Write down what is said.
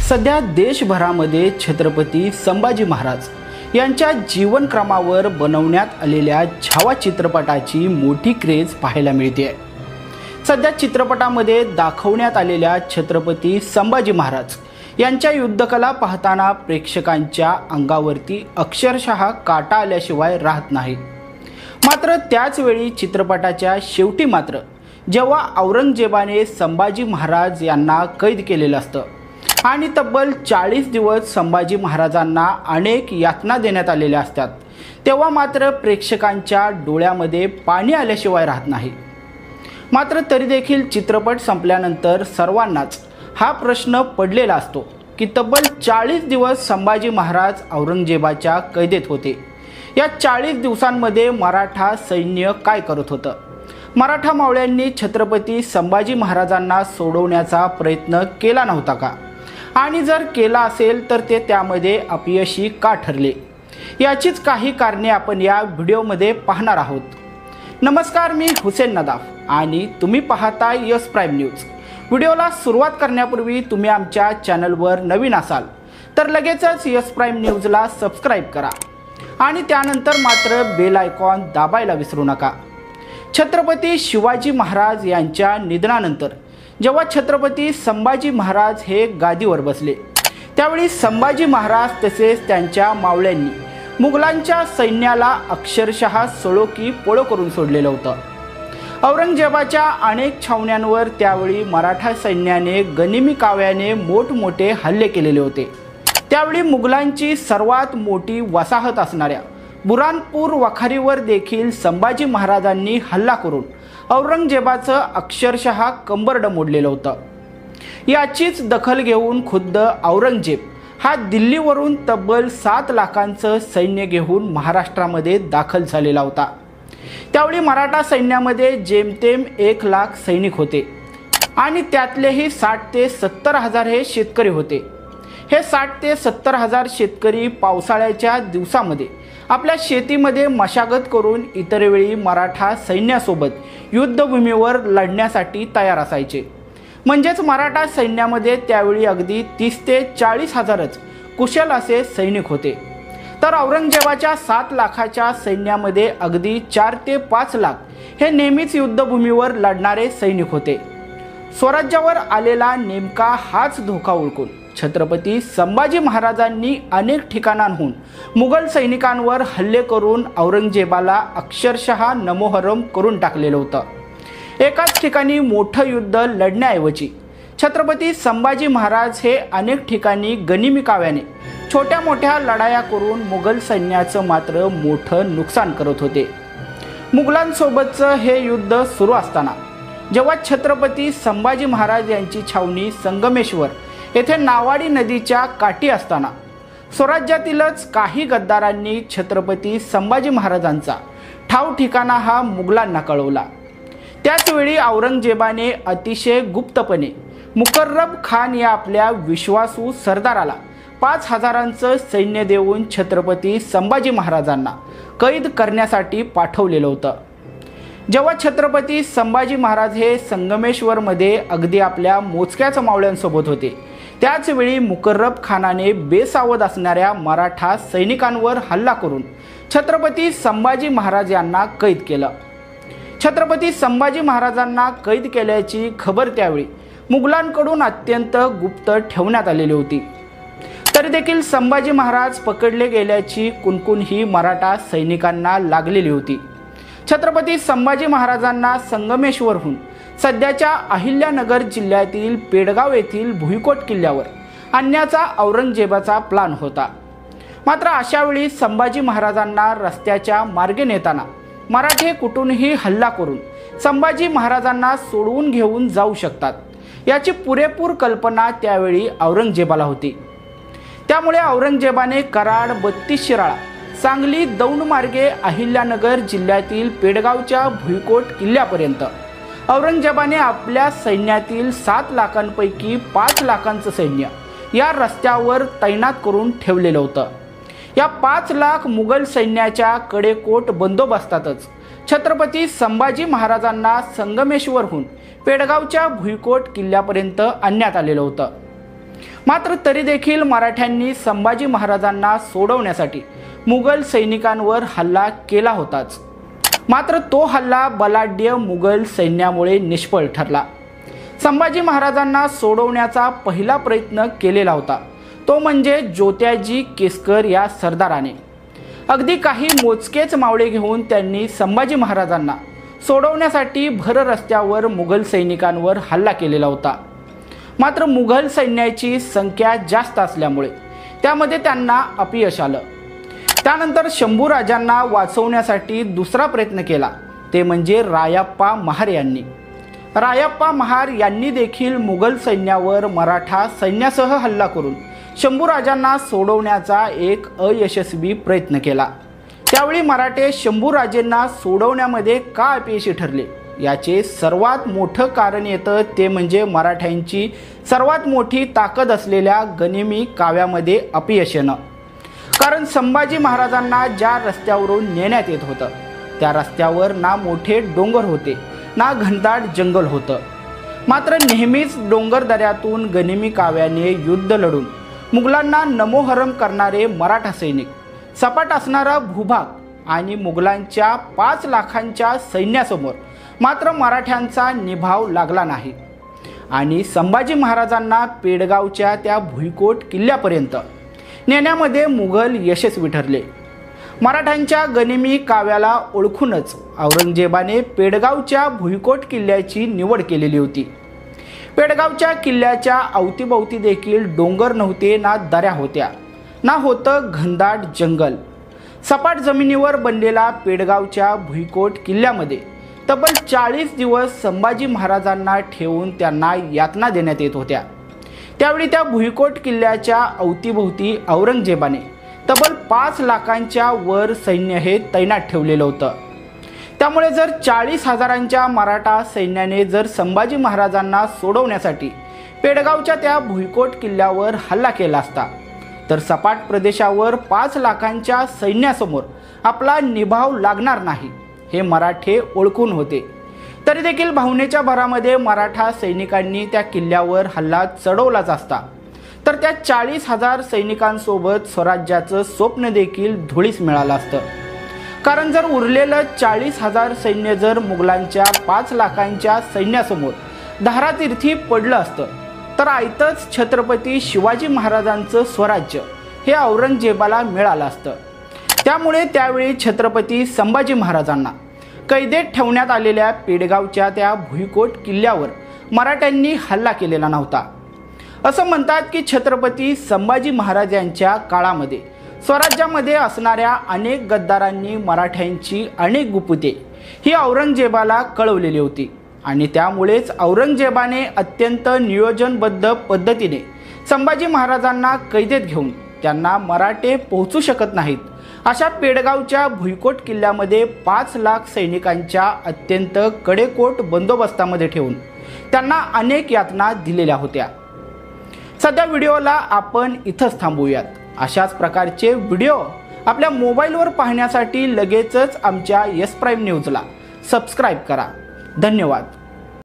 सध्या देशभरामध्ये छत्रपती संभाजी महाराज यांच्या जीवनक्रमावर बनवण्यात आलेल्या छावा चित्रपटाची मोठी क्रेज पाहायला मिळते आहे। सध्या चित्रपटामध्ये दाखवण्यात आलेल्या छत्रपती संभाजी महाराज यांच्या युद्धकला पाहताना प्रेक्षकांच्या अंगावरती अक्षरशः काटा आल्याशिवाय राहत नाही। मात्र त्याच वेळी चित्रपटाच्या शेवटी मात्र जेव्हा औरंगजेबाने संभाजी महाराज यांना कैद केलेलं असतं आणि तब्बल 40 दिवस संभाजी महाराजांना अनेक यातना देण्यात आलेल्या असतात, तेव्हा मात्र प्रेक्षकांच्या डोळ्यामध्ये पाणी आल्याशिवाय राहत नाही। मात्र तरी देखील चित्रपट संपल्यानंतर सर्वांनाच हा प्रश्न पडलेला असतो की तब्बल 40 दिवस संभाजी महाराज औरंगजेबाच्या कैदेत होते। या 40 दिवसांमध्ये मराठा सैन्य काय करत होतं? मराठा मावळ्यांनी छत्रपती संभाजी महाराजांना सोडवण्याचा प्रयत्न केला नव्हता का? आणि जर केला असेल तर ते त्यामध्ये अपयशी का ठरले? याचीच काही कारणे आपण या व्हिडिओमध्ये पाहणार आहोत। नमस्कार, मी हुसेन नदाफ आणि तुम्ही पाहता यस प्राईम न्यूज। व्हिडिओला सुरुवात करण्यापूर्वी तुम्ही आमच्या चॅनलवर नवीन असाल तर लगेचच यस प्राईम न्यूजला सबस्क्राईब करा आणि त्यानंतर मात्र बेल आयकॉन दाबायला विसरू नका। छत्रपती शिवाजी महाराज यांच्या निधनानंतर जेव्हा छत्रपती संभाजी महाराज हे गादीवर बसले, त्यावेळी संभाजी महाराज तसेच त्यांच्या मावळ्यांनी मुघलांच्या सैन्याला अक्षरशः सळो की पळो करून सोडलेलं होतं। औरंगजेबाच्या अनेक छावण्यांवर त्यावेळी मराठा सैन्याने गनिमी काव्याने मोठमोठे हल्ले केलेले होते। त्यावेळी मुघलांची सर्वात मोठी वसाहत असणाऱ्या बुरानपूर वखारीवर देखील संभाजी महाराजांनी हल्ला करून औरंगजेबाचं अक्षरशः कंबरड मोडलेलं होतं। याचीच दखल घेऊन खुद्द औरंगजेब हा दिल्लीवरून तब्बल 7 लाखांचं सैन्य घेऊन महाराष्ट्रामध्ये दाखल झालेला होता। त्यावेळी मराठा सैन्यामध्ये जेमतेम 1 लाख सैनिक होते आणि त्यातलेही 60 ते 70 हजार हे शेतकरी होते। हे 60 ते 70 हजार शेतकरी पावसाळ्याच्या दिवसामध्ये आपल्या शेतीमध्ये मशागत करून इतर वेळी मराठा सैन्यासोबत युद्धभूमीवर लढण्यासाठी तयार असायचे। म्हणजेच मराठा सैन्यामध्ये त्यावेळी अगदी 30 ते 40 हजारच कुशल असे सैनिक होते, तर औरंगजेबाच्या 7 लाखाच्या सैन्यामध्ये अगदी 4 ते 5 लाख हे नेहमीच युद्धभूमीवर लढणारे सैनिक होते। स्वराज्यावर आलेला नेमका हाच धोका ओळखून छत्रपती संभाजी महाराजांनी अनेक ठिकाणांहून मुघल सैनिकांवर हल्ले करून औरंगजेबाला अक्षरशः नमोहरम करून टाकलेलं होतं। एकाच ठिकाणी मोठं युद्ध लढण्याऐवजी छत्रपती संभाजी महाराज हे अनेक ठिकाणी गनिमी काव्याने छोट्या मोठ्या लढाया करून मुघल सैन्याचं मात्र मोठं नुकसान करत होते। मुघलांसोबतचं हे युद्ध सुरू असताना जेव्हा छत्रपती संभाजी महाराज यांची छावणी संगमेश्वर येथे नावाडी नदीच्या काठी असताना स्वराज्यातीलच काही गद्दारांनी छत्रपती संभाजी महाराजांचा ठाव ठिकाणा हा मुघलांना कळवला। त्याचवेळी औरंगजेबाने अतिशय गुप्तपणे मुकर्रब खान या आपल्या विश्वासू सरदाराला 5000चं सैन्य देऊन छत्रपती संभाजी महाराजांना कैद करण्यासाठी पाठवलेलं होतं। जेव्हा छत्रपती संभाजी महाराज हे संगमेश्वरमध्ये अगदी आपल्या मोजक्याच मावळ्यांसोबत होते, त्याचवेळी मुकर्रब खानाने बेसावध असणाऱ्या मराठा सैनिकांवर हल्ला करून छत्रपती संभाजी महाराज यांना कैद केलं। छत्रपती संभाजी महाराजांना कैद केल्याची खबर त्यावेळी मुघलांकडून अत्यंत गुप्त ठेवण्यात आलेली होती। तरी देखील संभाजी महाराज पकडले गेल्याची कुणकुण ही मराठा सैनिकांना लागलेली होती। छत्रपती संभाजी महाराजांना संगमेश्वरहून सध्याच्या अहिल्यानगर जिल्ह्यातील पेडगाव येथील भुईकोट किल्ल्यावर आणण्याचा औरंगजेबाचा प्लान होता। मात्र अशावेळी संभाजी महाराजांना रस्त्याच्या मार्गे नेताना मराठे कुठूनही हल्ला करून संभाजी महाराजांना सोडवून घेऊन जाऊ शकतात, याची पुरेपूर कल्पना त्यावेळी औरंगजेबाला होती। त्यामुळे औरंगजेबाने कराड, 32 शिराळा, सांगली, दौंड मार्गे अहिल्यानगर जिल्ह्यातील पेडगावच्या भुईकोट किल्ल्यापर्यंत औरंगजेबाने आपल्या सैन्यातील 7 लाखांपैकी 5 लाखांचं सैन्य या रस्त्यावर तैनात करून ठेवलेलं होतं। या 5 लाख मुघल सैन्याच्या कडेकोट बंदोबस्तातच छत्रपती संभाजी महाराजांना संगमेश्वरहून पेडगावच्या भुईकोट किल्ल्यापर्यंत आणण्यात आलेलं होतं। मात्र तरी देखील मराठ्यांनी संभाजी महाराजांना सोडवण्यासाठी मुघल सैनिकांवर हल्ला केला होताच। मात्र तो हल्ला बलाढ्य मुघल सैन्यामुळे निष्फळ ठरला। संभाजी महाराजांना सोडवण्याचा पहिला प्रयत्न केलेला होता तो म्हणजे ज्योत्याजी केसकर या सरदाराने। अगदी काही मोजकेच मावळे घेऊन त्यांनी संभाजी महाराजांना सोडवण्यासाठी भर रस्त्यावर मुघल सैनिकांवर हल्ला केलेला होता। मात्र मुघल सैन्याची संख्या जास्त असल्यामुळे त्यामध्ये त्यांना अपयश आलं। त्यानंतर शंभूराजांना वाचवण्यासाठी दुसरा प्रयत्न केला ते म्हणजे रायप्पा महार यांनी। रायप्पा महार यांनी देखील मुघल सैन्यावर मराठा सैन्यासह हल्ला करून शंभूराजांना सोडवण्याचा एक अयशस्वी प्रयत्न केला। त्यावेळी मराठे शंभूराजेंना सोडवण्यामध्ये का अपयशी ठरले याचे सर्वात मोठं कारण येतं ते म्हणजे मराठ्यांची सर्वात मोठी ताकद असलेल्या गनिमी काव्यामध्ये अपयश येणं। कारण संभाजी महाराजांना ज्या रस्त्यावरून नेण्यात येत होतं त्या रस्त्यावर ना मोठे डोंगर होते ना घनदाट जंगल होतं। मात्र नेहमीच डोंगरदऱ्यातून गनिमी काव्याने युद्ध लढून मुघलांना नमोहरम करणारे मराठा सैनिक, सपाट असणारा भूभाग आणि मुघलांच्या 5 लाखांच्या सैन्यासमोर मात्र मराठ्यांचा निभाव लागला नाही आणि संभाजी महाराजांना पेडगावच्या त्या भुईकोट किल्ल्यापर्यंत नेण्यामध्ये मुघल यशस्वी ठरले। मराठ्यांच्या गनिमी काव्याला ओळखूनच औरंगजेबाने पेडगावच्या भुईकोट किल्ल्याची निवड केलेली होती। पेडगावच्या किल्ल्याच्या अवतीभोवती देखील डोंगर नव्हते ना दऱ्या होत्या ना होतं घनदाट जंगल। सपाट जमिनीवर बनलेला पेडगावच्या भुईकोट किल्ल्यामध्ये तब्बल 40 दिवस संभाजी महाराजांना ठेवून त्यांना यातना देण्यात येत होत्या। त्यावेळी त्या भुईकोट किल्ल्याच्या अवतीभोवती औरंगजेबाने तब्बल 5 लाखांच्या वर सैन्य हे तैनात ठेवलेलं होतं। त्यामुळे जर 40,000च्या मराठा सैन्याने जर संभाजी महाराजांना सोडवण्यासाठी पेडगावच्या त्या भुईकोट किल्ल्यावर हल्ला केला असता तर सपाट प्रदेशावर 5 लाखांच्या सैन्यासमोर आपला निभाव लागणार नाही हे मराठे ओळखून होते। तरी देखील भावनेच्या भरामध्ये मराठा सैनिकांनी त्या किल्ल्यावर हल्ला चढवलाच असता तर त्या 40,000 सैनिकांसोबत स्वराज्याचं स्वप्न देखील धुळीस मिळालं असतं। कारण जर उरलेलं 40,000 सैन्य जर मुघलांच्या 5 लाखांच्या सैन्यासमोर धारातीर्थी पडलं असतं तर आयतच छत्रपती शिवाजी महाराजांचं स्वराज्य हे औरंगजेबाला मिळालं असतं। त्यामुळे त्यावेळी छत्रपती संभाजी महाराजांना कैदेत ठेवण्यात आलेल्या पेडगावच्या त्या भुईकोट किल्ल्यावर मराठ्यांनी हल्ला केलेला नव्हता। असं म्हणतात की छत्रपती संभाजी महाराज यांच्या काळामध्ये स्वराज्यामध्ये असणाऱ्या अनेक गद्दारांनी मराठ्यांची अनेक गुपिते ही औरंगजेबाला कळवलेली होती आणि त्यामुळेच औरंगजेबाने अत्यंत नियोजनबद्ध पद्धतीने संभाजी महाराजांना कैदेत घेऊन त्यांना मराठे पोहोचू शकत नाहीत अशा पेडगावच्या भुईकोट किल्ल्यामध्ये 5 लाख सैनिकांच्या अत्यंत कडेकोट बंदोबस्तामध्ये ठेवून त्यांना अनेक यातना दिलेल्या होत्या। सध्या व्हिडिओला आपण इथंच थांबूयात। अशाच प्रकारचे व्हिडिओ आपल्या मोबाईलवर पाहण्यासाठी लगेचच आमच्या एस प्राईम न्यूजला सबस्क्राईब करा। धन्यवाद।